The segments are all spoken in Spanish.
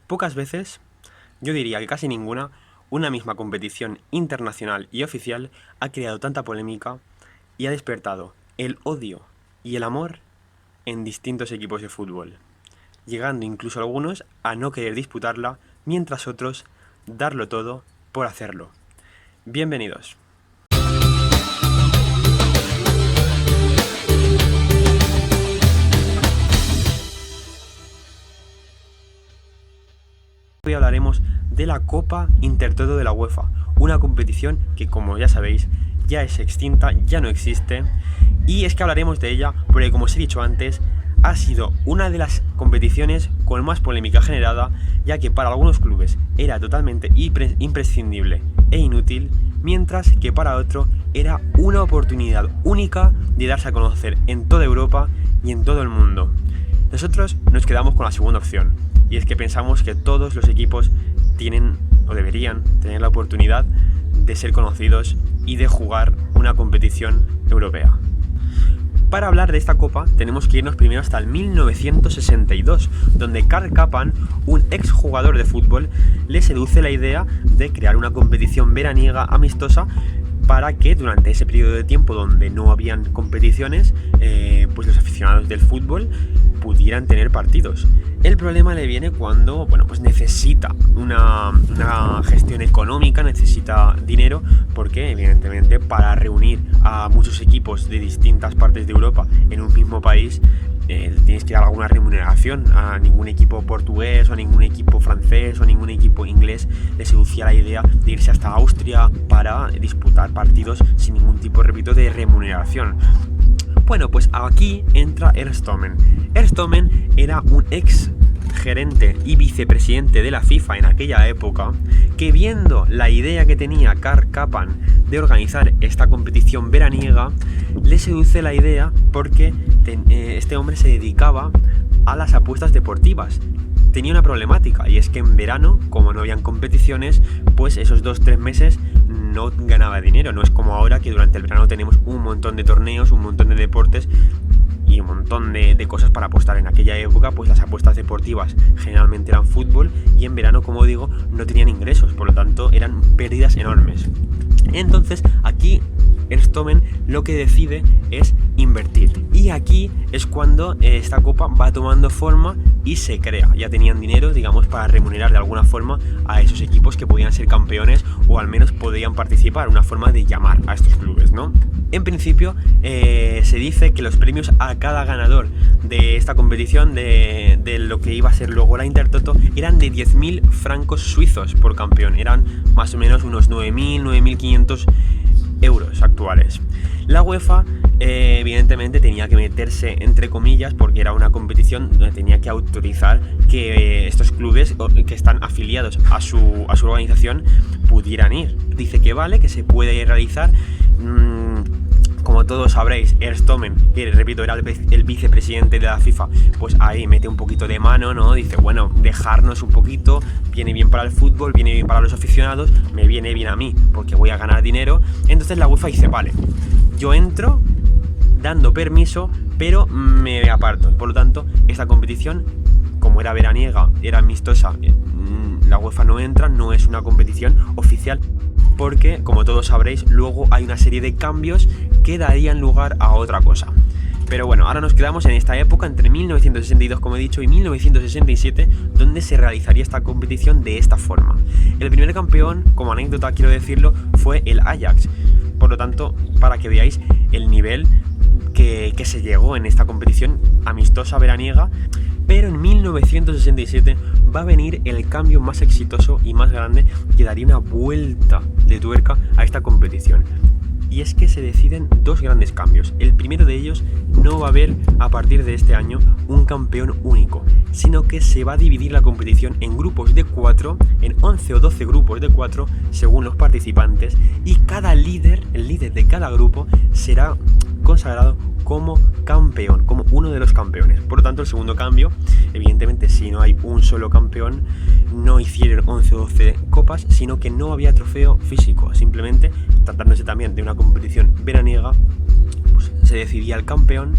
Pocas veces, yo diría que casi ninguna, una misma competición internacional y oficial ha creado tanta polémica y ha despertado el odio y el amor en distintos equipos de fútbol, llegando incluso algunos a no querer disputarla, mientras otros darlo todo por hacerlo. Bienvenidos. Hoy hablaremos de la Copa Intertoto de la UEFA, una competición que, como ya sabéis, ya es extinta, ya no existe, y es que hablaremos de ella porque, como os he dicho antes, ha sido una de las competiciones con más polémica generada, ya que para algunos clubes era totalmente imprescindible e inútil, mientras que para otro era una oportunidad única de darse a conocer en toda Europa y en todo el mundo. Nosotros nos quedamos con la segunda opción, y es que pensamos que todos los equipos tienen o deberían tener la oportunidad de ser conocidos y de jugar una competición europea. Para hablar de esta copa tenemos que irnos primero hasta el 1962, donde Karl Kapan, un exjugador de fútbol, le seduce la idea de crear una competición veraniega amistosa para que durante ese periodo de tiempo donde no habían competiciones, pues los aficionados del fútbol pudieran tener partidos. El problema le viene cuando, pues necesita una gestión económica, necesita dinero, porque evidentemente para reunir a muchos equipos de distintas partes de Europa en un mismo país, tienes que dar alguna remuneración. A ningún equipo portugués o a ningún equipo francés o a ningún equipo inglés le seducía la idea de irse hasta Austria para disputar partidos sin ningún tipo, repito, de remuneración. Bueno, pues aquí entra Ernst Thommen. Ernst Thommen era un ex gerente y vicepresidente de la FIFA en aquella época, que viendo la idea que tenía Karl Kapan de organizar esta competición veraniega, le seduce la idea porque este hombre se dedicaba a las apuestas deportivas. Tenía una problemática, y es que en verano, como no habían competiciones, pues esos 2-3 meses no ganaba dinero. No es como ahora, que durante el verano tenemos un montón de torneos, un montón de deportes y un montón de cosas para apostar. En aquella época, pues las apuestas deportivas generalmente eran fútbol, y en verano, como digo, no tenían ingresos, por lo tanto eran pérdidas enormes. Entonces aquí Ernst Thommen lo que decide es invertir, y aquí es cuando esta copa va tomando forma y se crea. Ya tenían dinero, digamos, para remunerar de alguna forma a esos equipos que podían ser campeones, o al menos podían participar, una forma de llamar a estos clubes, ¿no? En principio se dice que los premios a cada ganador de esta competición, de lo que iba a ser luego la Intertoto, eran de 10.000 francos suizos por campeón. Eran más o menos unos 9.000, 9.500 euros actuales. La UEFA evidentemente tenía que meterse entre comillas, porque era una competición donde tenía que autorizar que estos clubes que están afiliados a su organización pudieran ir. Dice que vale, que se puede realizar. Como todos sabréis, Ernst Thommen, que repito era el vicepresidente de la FIFA, pues ahí mete un poquito de mano, ¿no? Dice, bueno, dejarnos un poquito, viene bien para el fútbol, viene bien para los aficionados, me viene bien a mí, porque voy a ganar dinero. Entonces la UEFA dice, vale, yo entro dando permiso, pero me aparto. Por lo tanto, esta competición, como era veraniega, era amistosa, la UEFA no entra, no es una competición oficial, porque, como todos sabréis, luego hay una serie de cambios que darían lugar a otra cosa. Pero bueno, ahora nos quedamos en esta época entre 1962, como he dicho, y 1967, donde se realizaría esta competición de esta forma. El primer campeón, como anécdota quiero decirlo, fue el Ajax. Por lo tanto, para que veáis el nivel que se llegó en esta competición amistosa veraniega. Pero en 1967 va a venir el cambio más exitoso y más grande, que daría una vuelta de tuerca a esta competición. Y es que se deciden dos grandes cambios. El primero de ellos, no va a haber a partir de este año un campeón único, sino que se va a dividir la competición en grupos de 4, en 11 o 12 grupos de 4 según los participantes, y cada líder, el líder de cada grupo, será consagrado como campeón, como uno de los campeones. Por lo tanto, el segundo cambio, evidentemente, si no hay un solo campeón, no hicieron 11 o 12 copas, sino que no había trofeo físico. Simplemente, tratándose también de una competición veraniega, pues se decidía el campeón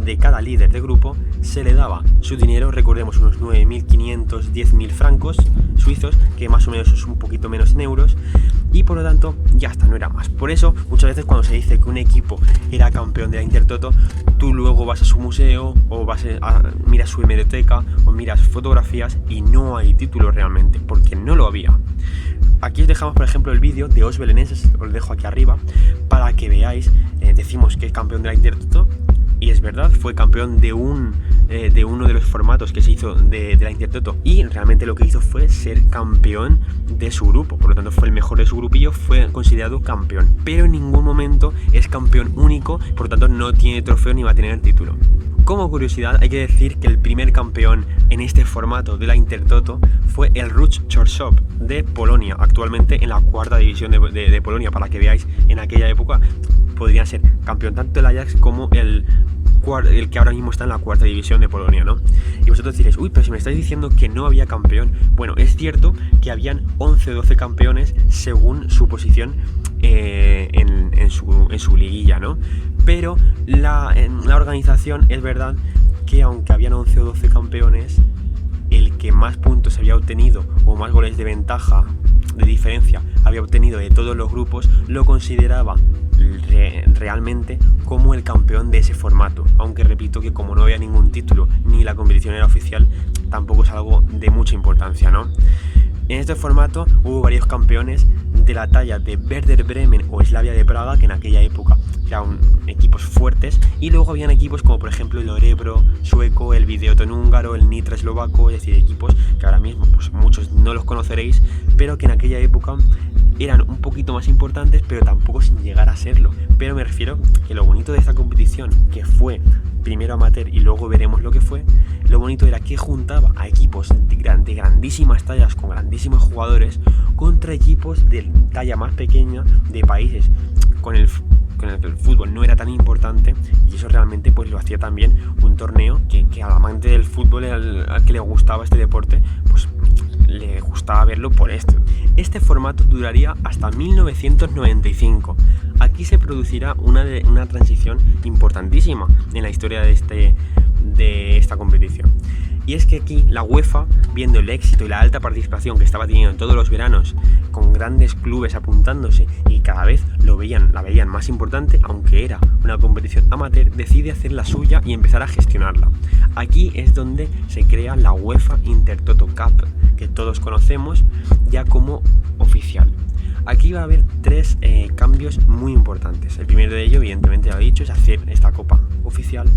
de cada líder de grupo se le daba su dinero, recordemos unos 9.500, 10.000 francos suizos, que más o menos es un poquito menos en euros, y por lo tanto ya está, no era más. Por eso muchas veces cuando se dice que un equipo era campeón de la Intertoto, tú luego vas a su museo o miras su hemeroteca o miras fotografías y no hay título realmente, porque no lo había. Aquí os dejamos por ejemplo el vídeo de Os Belenenses, os lo dejo aquí arriba para que veáis. Decimos que es campeón de la Intertoto y es verdad, fue campeón de uno de los formatos que se hizo de la Intertoto, y realmente lo que hizo fue ser campeón de su grupo, por lo tanto fue el mejor de su grupillo, fue considerado campeón, pero en ningún momento es campeón único, por lo tanto no tiene trofeo ni va a tener título. Como curiosidad hay que decir que el primer campeón en este formato de la Intertoto fue el Ruch Chorzów de Polonia, actualmente en la cuarta división de Polonia, para que veáis en aquella época podría ser campeón tanto el Ajax como el que ahora mismo está en la cuarta división de Polonia, ¿no? Y vosotros diréis, uy, pero si me estáis diciendo que no había campeón. Bueno, es cierto que habían 11 o 12 campeones según su posición en su liguilla, ¿no? Pero en la organización es verdad que aunque habían 11 o 12 campeones, el que más puntos había obtenido o más goles de ventaja, de diferencia, había obtenido de todos los grupos, lo consideraba realmente como el campeón de ese formato, aunque repito que como no había ningún título ni la competición era oficial, tampoco es algo de mucha importancia, ¿no? En este formato hubo varios campeones de la talla de Werder Bremen o Slavia de Praga, que en aquella época eran equipos fuertes, y luego habían equipos como por ejemplo el Örebro sueco, el Videoton húngaro, el Nitra eslovaco, es decir, equipos que ahora mismo pues muchos no los conoceréis, pero que en aquella época eran un poquito más importantes, pero tampoco sin llegar a serlo. Pero me refiero que lo bonito de esta competición, que fue primero amateur y luego veremos lo que fue, lo bonito era que juntaba a equipos de grandísimas tallas con grandísimos jugadores contra equipos de talla más pequeña de países con el que el fútbol no era tan importante, y eso realmente pues lo hacía también un torneo que al amante del fútbol, al que le gustaba este deporte, pues le gustaba verlo por esto. Este formato duraría hasta 1995. Aquí se producirá una transición importantísima en la historia de esta competición. Y es que aquí la UEFA, viendo el éxito y la alta participación que estaba teniendo en todos los veranos, con grandes clubes apuntándose y cada vez la veían más importante, aunque era una competición amateur, decide hacer la suya y empezar a gestionarla. Aquí es donde se crea la UEFA Intertoto Cup, que todos conocemos ya como oficial. Aquí va a haber tres cambios muy importantes. El primero de ellos, evidentemente ya lo he dicho, es hacer esta copa oficial.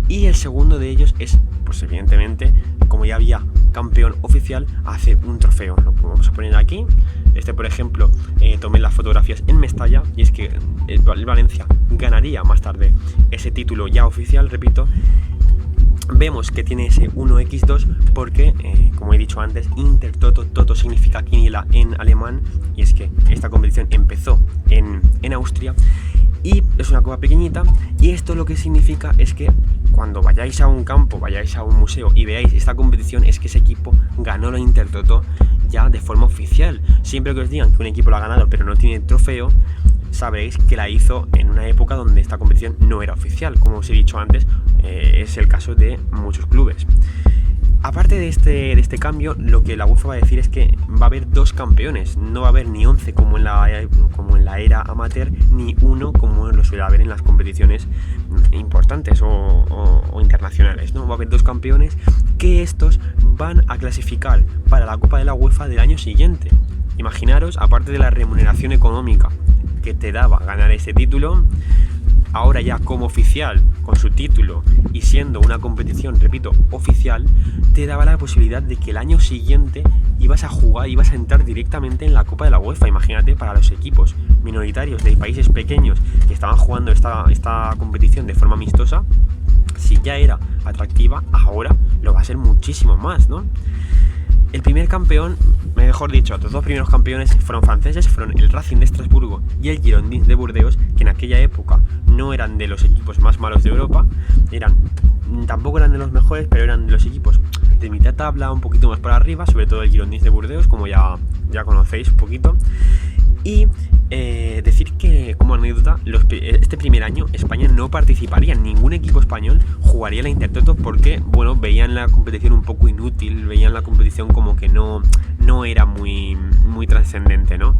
Y el segundo de ellos es, pues evidentemente, como ya había campeón oficial, hacer un trofeo. Lo vamos a poner aquí. Por ejemplo, tomé las fotografías en Mestalla, y es que el Valencia ganaría más tarde ese título ya oficial, repito. Vemos que tiene ese 1x2 porque, como he dicho antes, Intertoto, Toto significa quiniela en alemán, y es que esta competición empezó en Austria y es una copa pequeñita, y esto lo que significa es que cuando vayáis a un campo, vayáis a un museo y veáis esta competición, es que ese equipo ganó la Intertoto ya de forma oficial. Siempre que os digan que un equipo lo ha ganado pero no tiene trofeo, sabréis que la hizo en una época donde esta competición no era oficial. Como os he dicho antes, es el caso de muchos clubes. Aparte de este cambio, lo que la UEFA va a decir es que va a haber dos campeones. No va a haber ni 11 como en la era amateur, ni uno como lo suele haber en las competiciones importantes o internacionales, ¿no? Va a haber dos campeones, que estos van a clasificar para la Copa de la UEFA del año siguiente. Imaginaros, aparte de la remuneración económica que te daba ganar ese título, ahora ya como oficial, con su título y siendo una competición, repito, oficial, te daba la posibilidad de que el año siguiente ibas a jugar, ibas a entrar directamente en la Copa de la UEFA. Imagínate, para los equipos minoritarios de países pequeños que estaban jugando esta competición de forma amistosa, si ya era atractiva, ahora lo va a ser muchísimo más, ¿no? El primer campeón, mejor dicho, los dos primeros campeones fueron franceses, fueron el Racing de Estrasburgo y el Girondins de Burdeos, que en aquella época no eran de los equipos más malos de Europa, tampoco eran de los mejores, pero eran de los equipos de mitad tabla, un poquito más para arriba, sobre todo el Girondins de Burdeos, como ya conocéis un poquito. Y decir que, como anécdota, este primer año España no participaría, ningún equipo español jugaría la Intertoto porque, bueno, veían la competición un poco inútil, veían la competición como que no era muy trascendente, ¿no?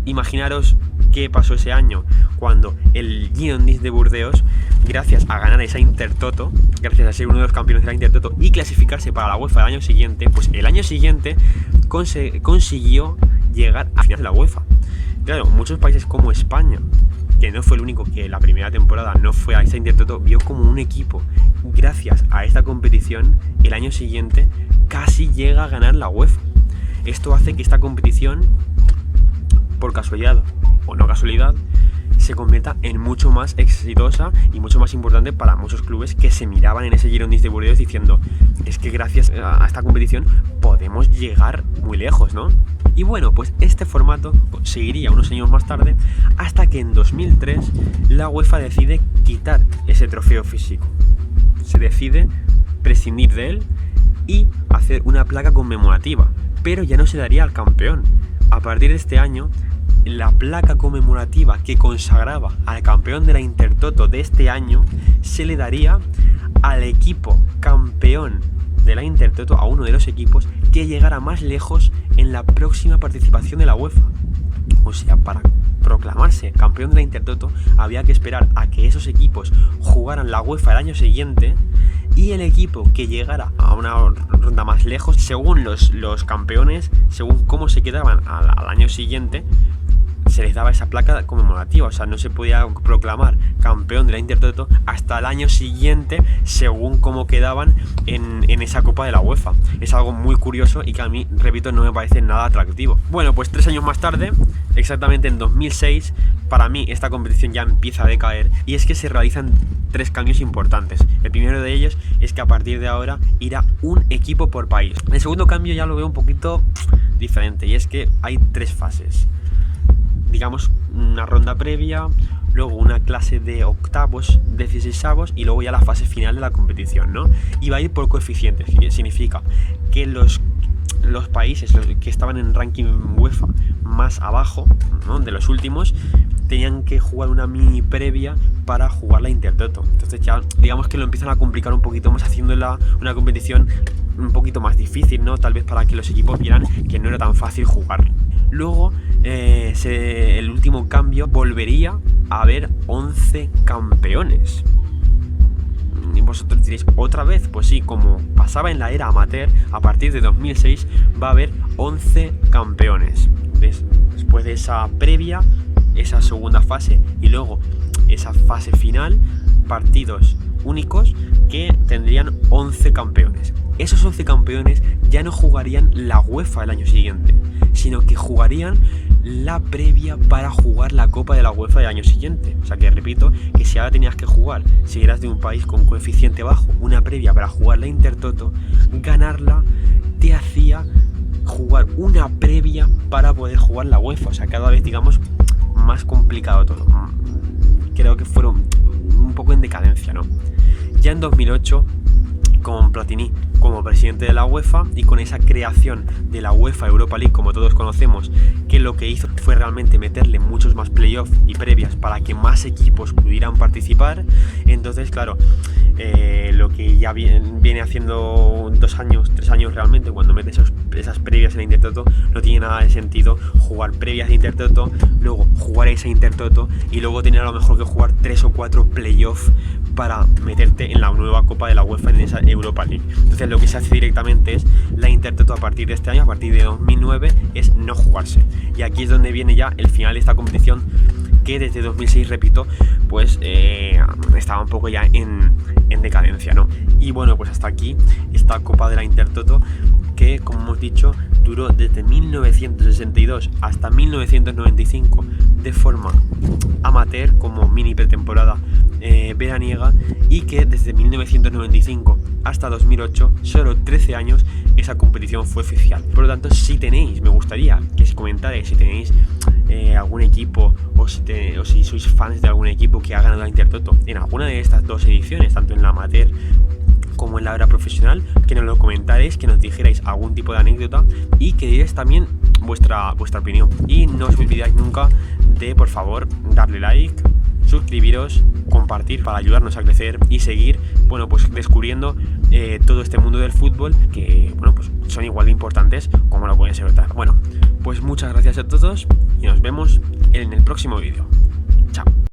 Imaginaros qué pasó ese año cuando el Girondins de Burdeos, gracias a ganar esa Intertoto, gracias a ser uno de los campeones de la Intertoto y clasificarse para la UEFA el año siguiente, pues el año siguiente consiguió llegar a final de la UEFA. Claro, muchos países como España, que no fue el único que la primera temporada no fue a esa Intertoto, vio como un equipo, gracias a esta competición, el año siguiente casi llega a ganar la UEFA. Esto hace que esta competición, por casualidad o no casualidad, se convierta en mucho más exitosa y mucho más importante para muchos clubes que se miraban en ese Girondins de Burdeos diciendo, es que gracias a esta competición podemos llegar muy lejos, ¿no? Y bueno, pues este formato seguiría unos años más tarde hasta que en 2003 la UEFA decide quitar ese trofeo físico. Se decide prescindir de él y hacer una placa conmemorativa, pero ya no se daría al campeón. A partir de este año, la placa conmemorativa que consagraba al campeón de la Intertoto de este año se le daría al equipo campeón de la Intertoto, a uno de los equipos que llegara más lejos en la próxima participación de la UEFA. O sea, para proclamarse campeón de la Intertoto había que esperar a que esos equipos jugaran la UEFA el año siguiente, y el equipo que llegara a una ronda más lejos, según los campeones, según cómo se quedaban al año siguiente, se les daba esa placa conmemorativa. O sea, no se podía proclamar campeón de la Intertoto hasta el año siguiente según cómo quedaban en esa Copa de la UEFA. Es algo muy curioso y que a mí, repito, no me parece nada atractivo. Bueno, pues 3 años más tarde, exactamente en 2006, para mí esta competición ya empieza a decaer, y es que se realizan 3 cambios importantes. El primero de ellos es que a partir de ahora irá un equipo por país. El segundo cambio ya lo veo un poquito diferente, y es que hay 3 fases. Digamos, una ronda previa, luego una clase de octavos, 16avos y luego ya la fase final de la competición, ¿no? Y va a ir por coeficientes, que significa que los países que estaban en ranking UEFA más abajo, ¿no?, de los últimos, tenían que jugar una mini previa para jugar la Intertoto. Entonces ya digamos que lo empiezan a complicar un poquito más, haciéndola una competición un poquito más difícil, ¿no? Tal vez para que los equipos vieran que no era tan fácil jugar. Luego, el último cambio, volvería a haber 11 campeones. Y vosotros diréis, ¿otra vez? Pues sí, como pasaba en la era amateur, a partir de 2006 va a haber 11 campeones. Después de esa previa, esa segunda fase y luego esa fase final, partidos únicos que tendrían 11 campeones. Esos 11 campeones ya no jugarían la UEFA el año siguiente, sino que jugarían la previa para jugar la Copa de la UEFA del año siguiente. O sea que repito, que si ahora tenías que jugar, si eras de un país con coeficiente bajo, una previa para jugar la Intertoto, ganarla te hacía jugar una previa para poder jugar la UEFA. O sea, cada vez, digamos, más complicado todo. Creo que fueron un poco en decadencia, ¿no? Ya en 2008, con Platini como presidente de la UEFA y con esa creación de la UEFA Europa League, como todos conocemos, que lo que hizo fue realmente meterle muchos más playoffs y previas para que más equipos pudieran participar. Entonces, claro, lo que ya viene haciendo 2 años, 3 años realmente, cuando metes esas previas en la Intertoto, no tiene nada de sentido jugar previas de Intertoto, luego jugar esa Intertoto y luego tener a lo mejor que jugar 3 o 4 playoffs para meterte en la nueva Copa de la UEFA, en esa Europa League. Entonces lo que se hace directamente es la Intertoto a partir de este año, a partir de 2009, es no jugarse. Y aquí es donde viene ya el final de esta competición, que desde 2006, repito, pues estaba un poco ya en decadencia, ¿no? Y bueno, pues hasta aquí esta Copa de la Intertoto, que, como hemos dicho, duró desde 1962 hasta 1995 de forma amateur, como mini pretemporada veraniega, y que desde 1995 hasta 2008, solo 13 años, esa competición fue oficial. Por lo tanto, si tenéis, me gustaría que os comentarais si tenéis algún equipo o si sois fans de algún equipo que ha ganado la Intertoto en alguna de estas 2 ediciones, tanto en la amateur como en la era profesional, que nos lo comentaréis, que nos dijerais algún tipo de anécdota y que diréis también vuestra opinión. Y no os olvidéis nunca de, por favor, darle like, suscribiros, compartir para ayudarnos a crecer y seguir, bueno, pues descubriendo todo este mundo del fútbol que, bueno, pues son igual de importantes como lo pueden ser otras. Bueno, pues muchas gracias a todos y nos vemos en el próximo vídeo. Chao.